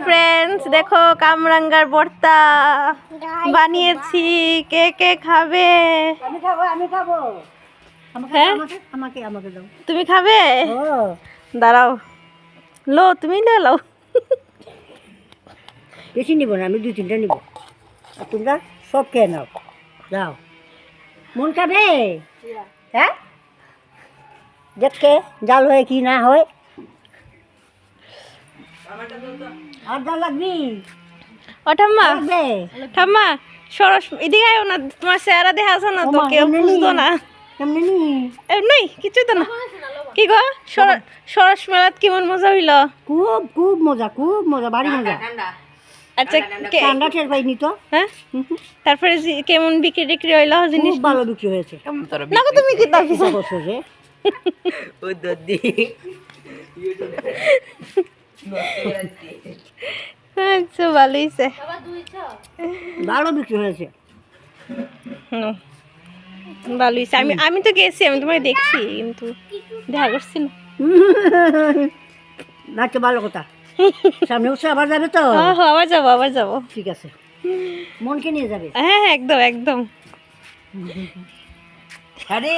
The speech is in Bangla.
ফ্রেন্ডস, দেখো কামরাঙ্গার ভর্তা বানিয়েছি। কে কে খাবে? আমি খাবো, আমি খাবো। হ্যাঁ, আমাকে আমাকে দাও। তুমি খাবে? ও দাঁড়াও, লো তুমি লো। বেশি নিব না, আমি 2-3টা নিব। আর তোমরা সব খেয়ে নাও। যাও, মন খাবে? হ্যাঁ, দেখে জাল হয় কি না হয়। আর জাল লাগবি? ও ঠাম্মা, লাগবে? ঠাম্মা সরস এদিকে আয়ো না, তোমার চেহারা দেখা আছে না তো, ওমা, কেউ এমনি বুঝতো নি? না। এমনি নি? এমনি কিছুই তো না। কি গো, সরস মেলাত কেমন মজা হইল? খুব খুব মজা, খুব মজা, ভারী মজা। আচ্ছা, ঠান্ডা টের পাইনি তো। হ্যাঁ, তারপরে কেমন বিক্রি টিক্রি হইলো জিনিস? খুব ভালো বিক্রি হয়েছে। না গো, তুমি কি তার চিন্তা করছো যে আচ্ছা, ভালোই হয়েছে। ভালো বিক্রি হয়েছে। ভালো হয়েছে। আমি তো গেছি, আমি তোমায় দেখছি, কিন্তু দেখা করছি না। আচ্ছা, ভালো কথা। সামনে উৎসব আবার যাবে তো? হ্যাঁ, আবার যাবো, আবার যাবো। ঠিক আছে, মনকে নিয়ে যাবে। হ্যাঁ হ্যাঁ, একদম একদম। আরে